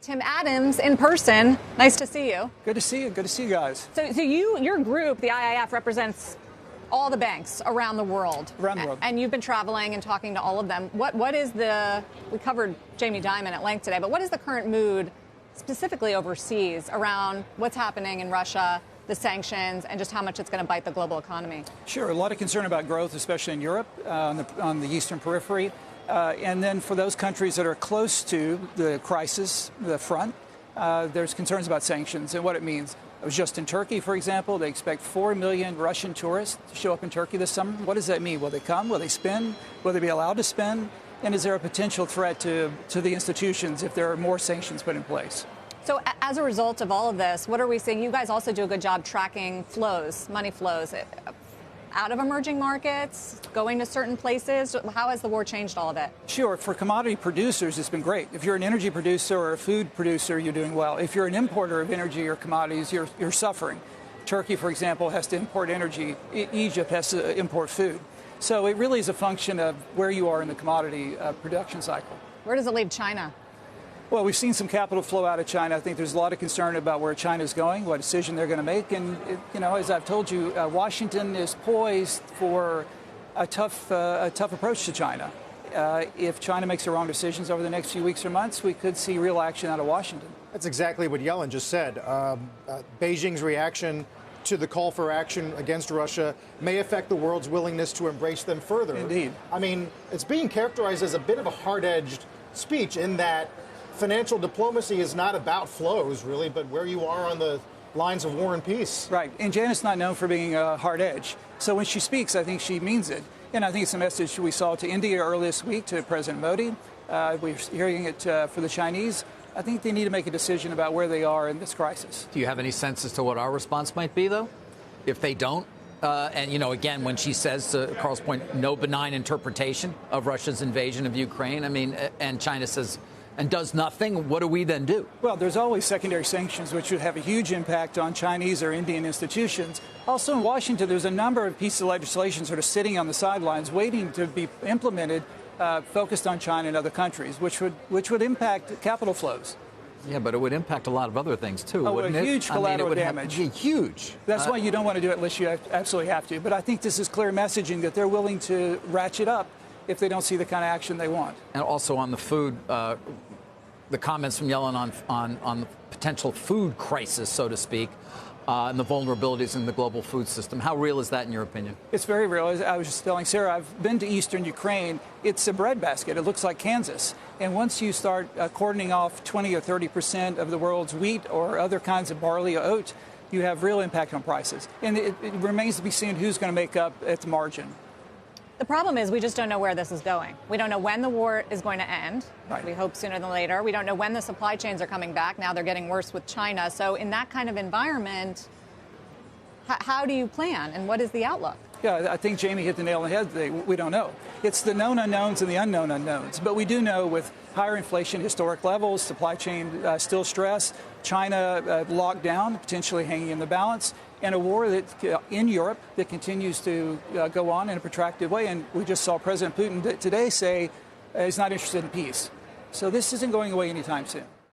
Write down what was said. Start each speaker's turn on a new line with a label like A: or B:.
A: Tim Adams in person. Nice to see you.
B: Good to see you. Good to see you guys.
A: So your group, the IIF, represents all the banks around the world.
B: Around the world.
A: And you've been traveling and talking to all of them. What is we covered Jamie Dimon at length today, but what is the current mood specifically overseas around what's happening in Russia, the sanctions, and just how much it's going to bite the global economy?
B: Sure. A lot of concern about growth, especially in Europe, on the eastern periphery. And then for those countries that are close to the crisis, the front, there's concerns about sanctions and what it means. I was just in Turkey, for example. They expect 4 million Russian tourists to show up in Turkey this summer. What does that mean? Will they come? Will they spend? Will they be allowed to spend? And is there a potential threat to the institutions if there are more sanctions put in place?
A: So as a result of all of this, what are we seeing? You guys also do a good job tracking flows, money flows, out of emerging markets, going to certain places. How has the war changed all of it?
B: Sure. For commodity producers, it's been great. If you're an energy producer or a food producer, you're doing well. If you're an importer of energy or commodities, you're suffering. Turkey, for example, has to import energy. Egypt has to import food. So it really is a function of where you are in the commodity production cycle.
A: Where does it leave China?
B: Well, we've seen some capital flow out of China. I think there's a lot of concern about where China's going, what decision they're going to make. And, as I've told you, Washington is poised for a tough approach to China. If China makes the wrong decisions over the next few weeks or months, we could see real action out of Washington.
C: That's exactly what Yellen just said. Beijing's reaction to the call for action against Russia may affect the world's willingness to embrace them further.
B: Indeed.
C: I mean, it's being characterized as a bit of a hard-edged speech in that financial diplomacy is not about flows, really, but where you are on the lines of war and peace.
B: Right. And Janet's not known for being a hard edge. So when she speaks, I think she means it. And I think it's a message we saw to India earlier this week, to President Modi. We're hearing it for the Chinese. I think they need to make a decision about where they are in this crisis.
D: Do you have any sense as to what our response might be, though, if they don't? And, again, when she says, to Carl's point, no benign interpretation of Russia's invasion of Ukraine, and China says, and does nothing, what do we then do?
B: Well, there's always secondary sanctions, which would have a huge impact on Chinese or Indian institutions. Also in Washington, there's a number of pieces of legislation sort of sitting on the sidelines waiting to be implemented, focused on China and other countries, which would impact capital flows.
D: Yeah, but it would impact a lot of other things, too, wouldn't it?
B: Huge collateral damage.
D: Huge.
B: That's why you don't want to do it unless you absolutely have to. But I think this is clear messaging that they're willing to ratchet up if they don't see the kind of action they want.
D: And also on the food, the comments from Yellen on the potential food crisis, so to speak, and the vulnerabilities in the global food system. How real is that in your opinion?
B: It's very real. I was just telling Sarah, I've been to eastern Ukraine. It's a breadbasket. It looks like Kansas. And once you start cordoning off 20 or 30% of the world's wheat or other kinds of barley or oat, you have real impact on prices. And it remains to be seen who's going to make up at the margin.
A: The problem is we just don't know where this is going. We don't know when the war is going to end.
B: Right.
A: We hope sooner than later. We don't know when the supply chains are coming back. Now they're getting worse with China. So in that kind of environment, how do you plan and what is the outlook?
B: Yeah, I think Jamie hit the nail on the head today. We don't know. It's the known unknowns and the unknown unknowns. But we do know with higher inflation, historic levels, supply chain still stressed, China locked down, potentially hanging in the balance, and a war that in Europe that continues to go on in a protracted way. And we just saw President Putin today say he's not interested in peace. So this isn't going away anytime soon.